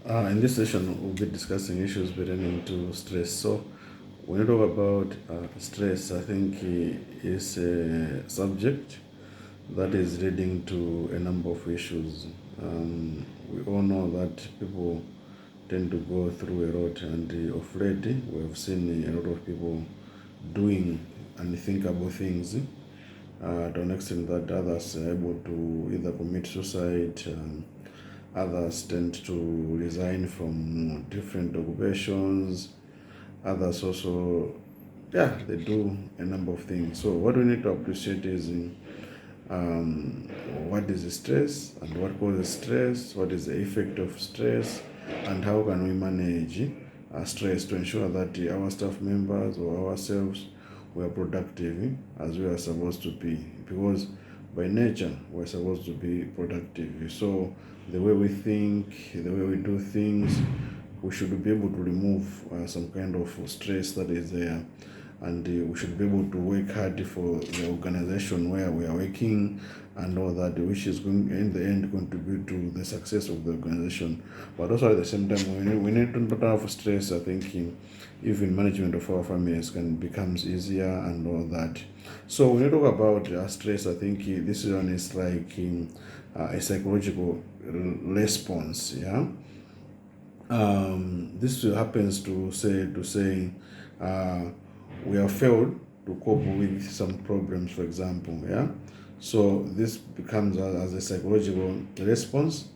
In this session, we'll be discussing issues pertaining to stress. So, when you talk about stress, I think is a subject that is leading to a number of issues. We all know that people tend to go through a lot, and of late, we have seen a lot of people doing unthinkable things to an extent that others are able to either commit suicide. Others tend to resign from different occupations. Others also, yeah, they do a number of things. So what we need to appreciate is um, what is stress and what causes stress, what is the effect of stress, and how can we manage stress to ensure that our staff members or ourselves we are productive as we are supposed to be. Because by nature we're supposed to be productive. So the way we think, the way we do things, we should be able to remove some kind of stress that is there, and we should be able to work hard for the organization where we are working and all that, which is going in the end contribute to the success of the organization. But also at the same time, we need to not have stress. I think even management of our families can becomes easier and all that. So when you talk about stress, I think this one is like a psychological response. Yeah, this happens to say uh, we have failed to cope with some problems, for example. Yeah, so this becomes as a psychological response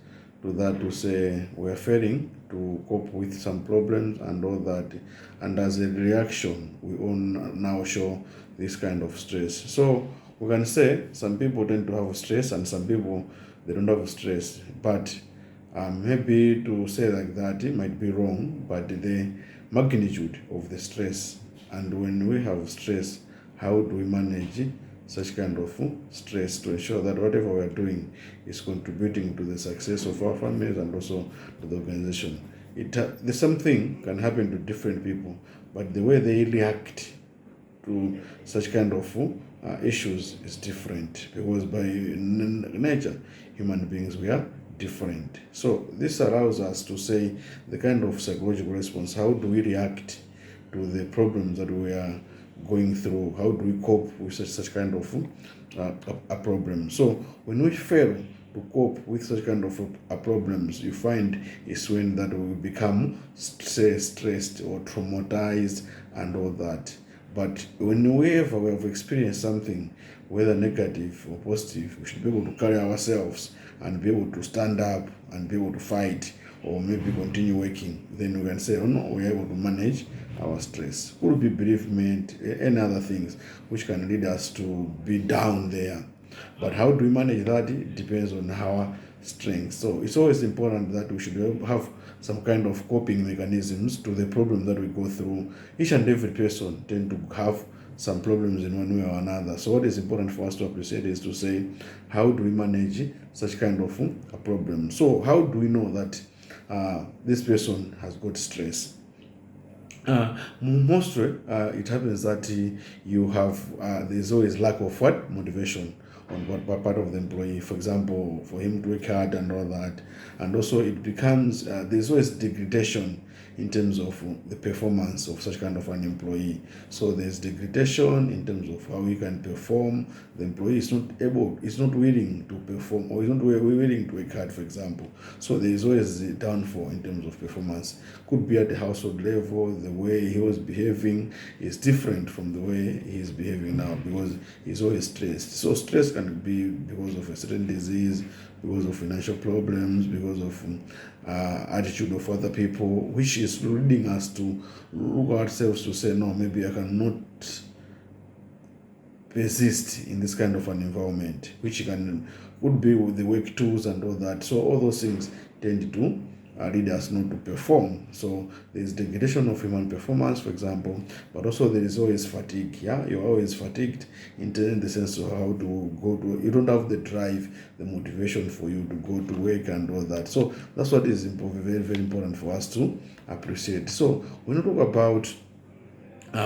to that, to say we are failing to cope with some problems and all that, and as a reaction we all now show this kind of stress. So we can say some people tend to have stress and some people they don't have stress, but maybe to say like that it might be wrong, but the magnitude of the stress, and when we have stress, how do we manage such kind of stress to ensure that whatever we are doing is contributing to the success of our families and also to the organization. The same thing can happen to different people, but the way they react to such kind of issues is different, because by nature human beings we are different. So this allows us to say the kind of psychological response, how do we react to the problems that we are going through, how do we cope with such kind of a problem. So when we fail to cope with such kind of problems, you find is when that we become stressed or traumatized and all that. But whenever we have experienced something, whether negative or positive, we should be able to carry ourselves and be able to stand up and be able to fight or maybe continue working. Then we can say, oh no, we are able to manage our stress. Could be bereavement, any other things which can lead us to be down there. But how do we manage that? It depends on our strength. So it's always important that we should have some kind of coping mechanisms to the problem that we go through. Each and every person tend to have some problems in one way or another. So what is important for us to appreciate is to say, how do we manage such kind of a problem? So how do we know that this person has got stress? Mostly, it happens that you have there's always lack of what motivation on what part of the employee. For example, for him to work hard and all that, and also it becomes there's always degradation in terms of the performance of such kind of an employee. So there's degradation in terms of how he can perform. The employee is not willing to perform, or is not willing to work hard, for example. So there is always a downfall in terms of performance. Could be at the household level, the way he was behaving is different from the way he is behaving now, because he's always stressed. So stress can be because of a certain disease, because of financial problems, because of attitude of other people, which is leading us to look at ourselves to say, no, maybe I cannot persist in this kind of an environment, which would be with the work tools and all that. So all those things tend to lead us not to perform. So there is degradation of human performance, for example, but also there is always fatigue. Yeah, you're always fatigued in the sense of how to go to. You don't have the drive, the motivation for you to go to work and all that. So that's what is very very important for us to appreciate. So when you talk about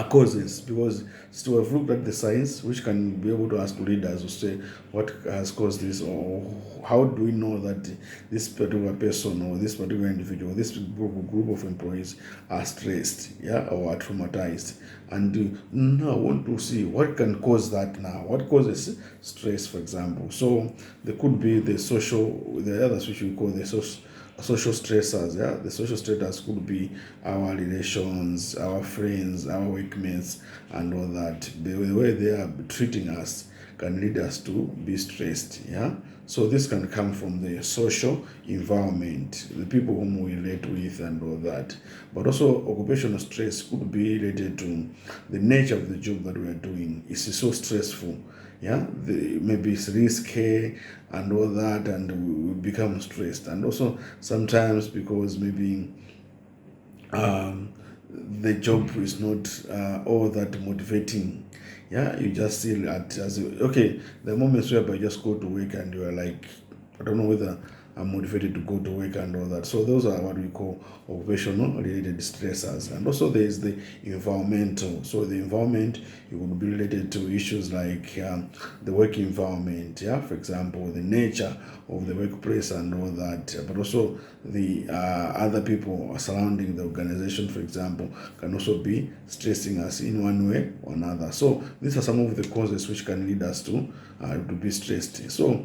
causes, because still have looked at the science which can be able to ask leaders to say what has caused this, or how do we know that this particular person or this particular individual, this group of employees are stressed, or are traumatized. And now I want to see what can cause that now, what causes stress, for example. So there could be the others which we call the social stressors. The social stressors could be our relations, our friends, our workmates, and all that. The way they are treating us can lead us to be stressed. So this can come from the social environment, the people whom we relate with, and all that. But also occupational stress could be related to the nature of the job that we are doing. It's so stressful. Maybe it's risky and all that, and we become stressed. And also sometimes because maybe the job is not all that motivating. You just see it as okay, the moments whereby you just go to work and you are like, I don't know whether I'm motivated to go to work and all that. So those are what we call occupational related stressors. And also there is the environmental. So the environment, it would be related to issues like the work environment, for example, the nature of the workplace and all that. But also the other people surrounding the organization, for example, can also be stressing us in one way or another. So these are some of the causes which can lead us to be stressed. So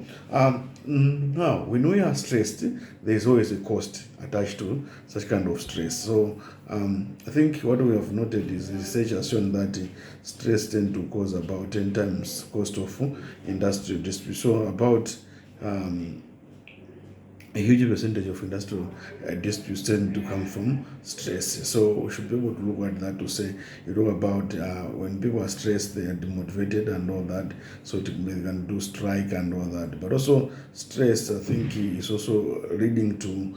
now when we are stressed, there is always a cost attached to such kind of stress. So I think what we have noted is research has shown that stress tends to cause about 10 times cost of industrial dispute. So about a huge percentage of industrial disputes tend to come from stress. So we should be able to look at that to say, about when people are stressed, they are demotivated and all that. So they can do strike and all that. But also stress, I think, is also leading to,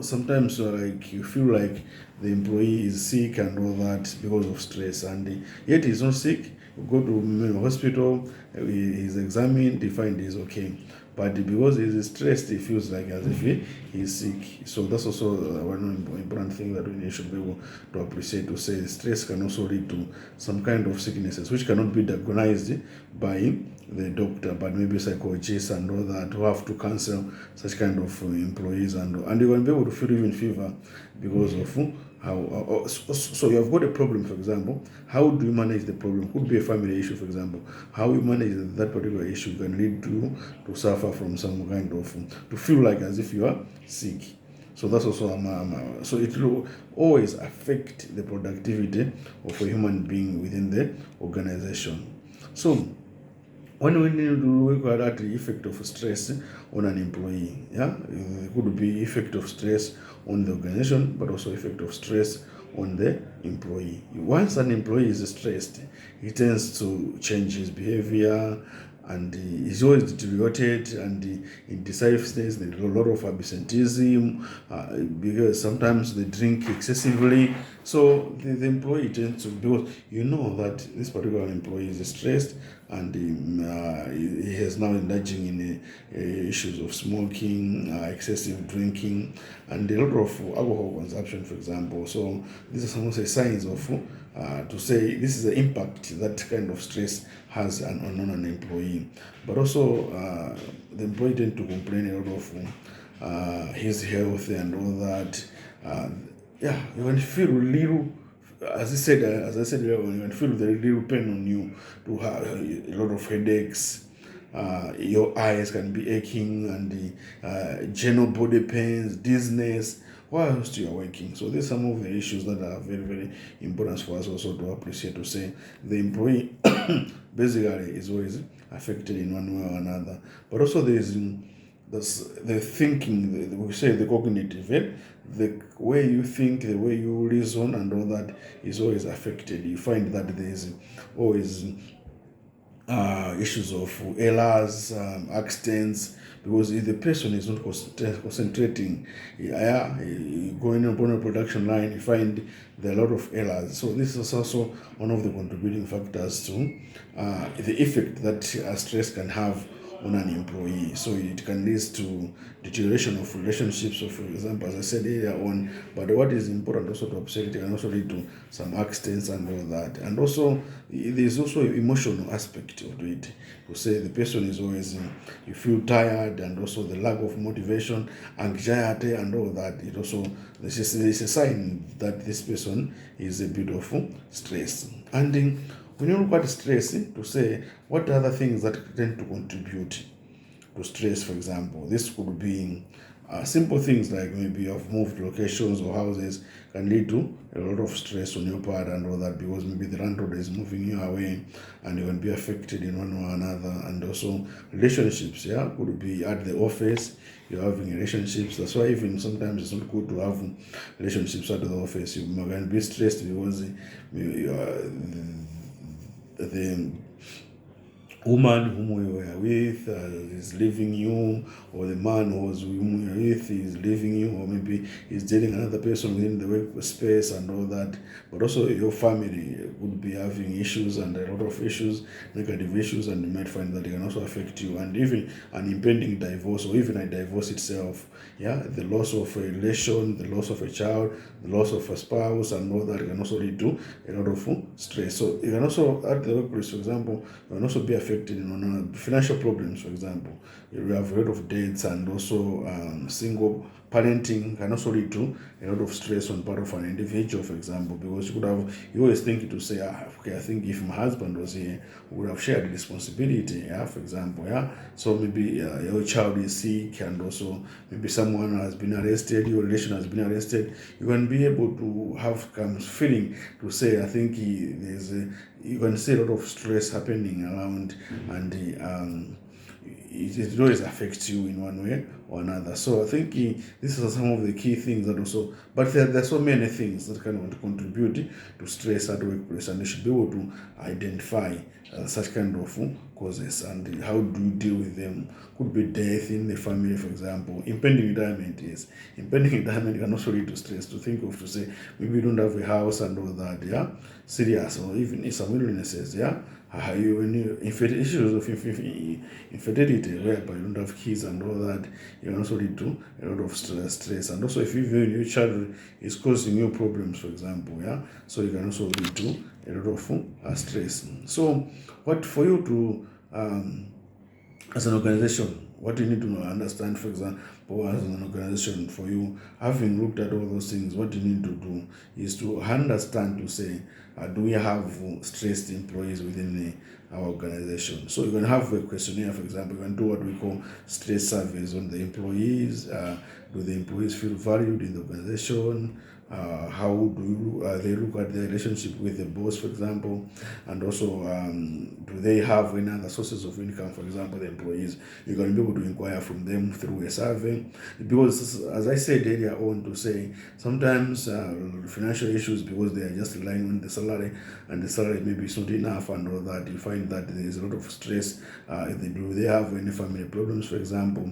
sometimes like you feel like the employee is sick and all that because of stress, and yet he's not sick. You go to hospital, he's examined, they find he's okay. But because he's stressed, he feels like as if he's sick. So that's also one important thing that we should be able to appreciate, to say stress can also lead to some kind of sicknesses which cannot be diagnosed by the doctor, but maybe psychologists and all that, who have to counsel such kind of employees, and you can be able to feel even fever because of how. So you have got a problem, for example. How do you manage the problem? Could be a family issue, for example. How you manage that particular issue can lead to suffer from some kind of, to feel like as if you are sick. So that's also so it will always affect the productivity of a human being within the organization. So when we need to look at the effect of stress on an employee, it could be effect of stress on the organization, but also effect of stress on the employee. Once an employee is stressed, he tends to change his behavior, and he's always deteriorated, and indecisiveness. There's a lot of absenteeism because sometimes they drink excessively. So the employee tends to, because that this particular employee is stressed, and he has now indulging in issues of smoking, excessive drinking, and a lot of alcohol consumption, for example. So these are some of the signs of to say this is the impact that kind of stress has on an employee. But also the employee tend to complain a lot of his health and all that. You can feel a little, as I said earlier, you can feel the little pain on you, to have a lot of headaches. Your eyes can be aching, and the general body pains, dizziness, whilst you are working. So these are some of the issues that are very, very important for us also to appreciate, to say the employee basically is always affected in one way or another. But also there is the thinking, we say the cognitive, the way you think, the way you reason and all that is always affected. You find that there is always issues of errors, accidents, because if the person is not concentrating, going upon a production line, you find there are a lot of errors. So this is also one of the contributing factors to the effect that stress can have on an employee. So it can lead to deterioration of relationships. So for example, as I said earlier on, but what is important also to observe, it can also lead to some accidents and all that. And also there's also an emotional aspect of it. To say the person is always, you feel tired, and also the lack of motivation, anxiety and all that. It also, this is a sign that this person is a bit of stress. And when you look at stress, to say what other things that tend to contribute to stress, for example, this could be simple things like maybe you have moved locations or houses, can lead to a lot of stress on your part and all that, because maybe the landlord is moving you away and you can be affected in one way or another. And also relationships, could be at the office, you're having relationships. That's why even sometimes it's not good to have relationships at the office. You can be stressed because the woman whom we were with is leaving you, or the man whom we were with is leaving you, or maybe he's dating another person within the workspace and all that. But also your family would be having issues, and a lot of issues, negative issues, and you might find that it can also affect you. And even an impending divorce, or even a divorce itself, the loss of a relation, the loss of a child, the loss of a spouse and all that can also lead to a lot of stress. So it can also, at the workplace, for example, it can also be affected in financial problems. For example, you have a lot of debts, and also single parenting can also lead to a lot of stress on part of an individual, for example, because you always think to say, okay, I think if my husband was here, we would have shared the responsibility, for example, so maybe your child is sick, and also maybe someone has been arrested, your relation has been arrested, you can be able to have some feeling to say, I think you can see a lot of stress happening around, and it always affects you in one way or another. So I think these are some of the key things that also, but there are so many things that can contribute to stress at workplace, and you should be able to identify such kind of causes, and how do you deal with them. Could be death in the family, for example. Impending retirement can also lead to stress, to think of, to say maybe you don't have a house and all that, serious, or even some illnesses, issues of infertility, whereby you don't have kids and all that, you can also lead to a lot of stress. And also if your child is causing you problems, for example, so you can also lead to a lot of stress. So what for you to as an organization, what you need to understand, for example, as an organization, for you, having looked at all those things, what you need to do is to understand, to say, do we have stressed employees within our organization? So you can have a questionnaire, for example, you can do what we call stress surveys on the employees. Do the employees feel valued in the organization? How do they look at their relationship with the boss, for example? And also, do they have any other sources of income? For example, the employees, you can be able to inquire from them through a survey, because as I said earlier on, to say sometimes financial issues, because they are just relying on the salary, and the salary maybe is not enough and all that, you find that there is a lot of stress. Do they have any family problems, for example?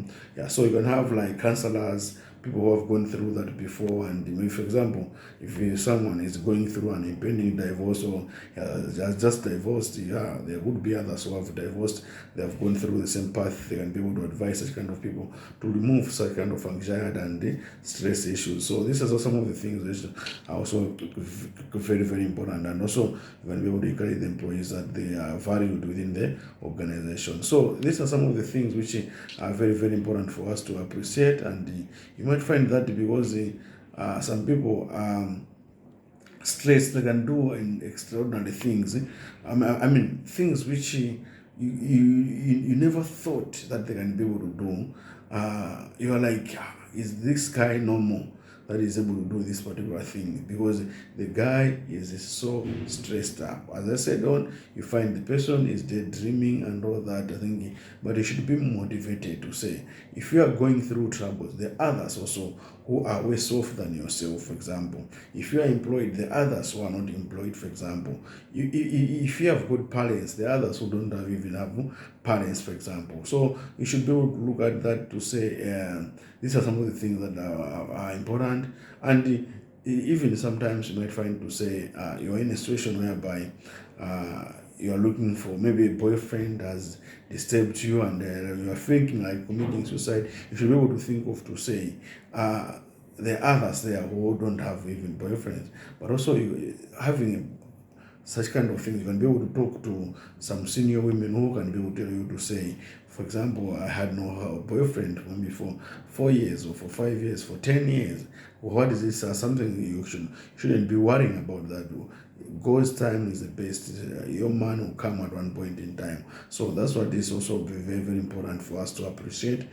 So you can have like counselors, people who have gone through that before. And maybe, for example, if someone is going through an impending divorce, or has just divorced, there would be others who have divorced, they have gone through the same path. They can be able to advise such kind of people to remove such kind of anxiety and stress issues. So these are some of the things that are also very, very important. And also you can be able to encourage the employees that they are valued within the organization. So these are some of the things which are very, very important for us to appreciate. And you might find that because some people stress, they can do extraordinary things. I mean things which you never thought that they can be able to do. You're like, is this guy normal that is able to do this particular thing? Because the guy is so stressed up. As I said on, you find the person is daydreaming and all that, I think, but you should be motivated to say, if you are going through troubles, the others also who are worse off than yourself, for example. If you are employed, the others who are not employed, for example. If you have good parents, the others who don't even have parents, for example. So you should be able to look at that to say, these are some of the things that are important. And even sometimes you might find to say, you're in a situation whereby you are looking for, maybe a boyfriend has disturbed you, and you are thinking like committing suicide, you should be able to think of to say, there are others there who don't have even boyfriends, but also you having such kind of things. You can be able to talk to some senior women who can be able to tell you to say, for example, I had no boyfriend maybe for 4 years or for 5 years, for 10 years. What is this? Something you shouldn't be worrying about that. God's time is the best. Your man will come at one point in time. So that's what is also very, very important for us to appreciate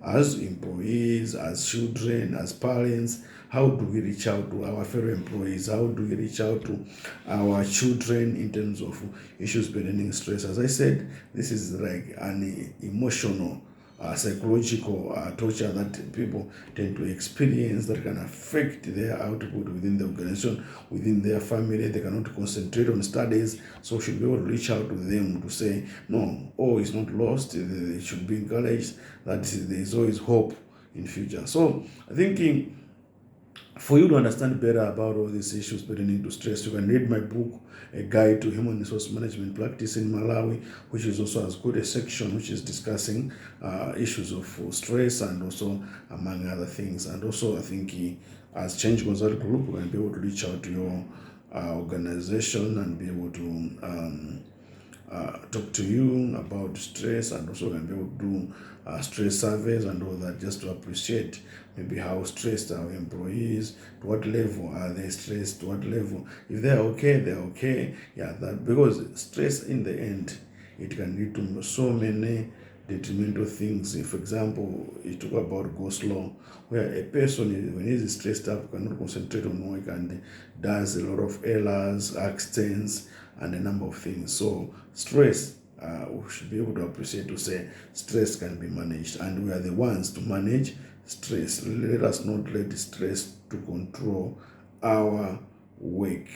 as employees, as children, as parents. How do we reach out to our fellow employees? How do we reach out to our children in terms of issues pertaining stress? As I said, this is like an emotional, psychological torture that people tend to experience, that can affect their output within the organization, within their family. They cannot concentrate on studies. So we should be able to reach out to them to say, no, all is not lost. They should be encouraged that there is always hope in future. So I think for you to understand better about all these issues pertaining to stress, you can read my book, A Guide to Human Resource Management Practice in Malawi, which is also has got a section which is discussing issues of stress, and also among other things. And also I think as Change Consult Group, we can be able to reach out to your organization and be able to talk to you about stress, and also can be able to do stress surveys and all that, just to appreciate maybe how stressed our employees, to what level are they stressed, to what level, if they're okay, they're okay. Yeah, that because stress in the end, it can lead to so many detrimental things. For example, you talk about go slow, where a person, when he's stressed up, cannot concentrate on work and does a lot of errors, accidents, and a number of things. So stress, we should be able to appreciate to say stress can be managed, and we are the ones to manage stress. Let us not let stress to control our work.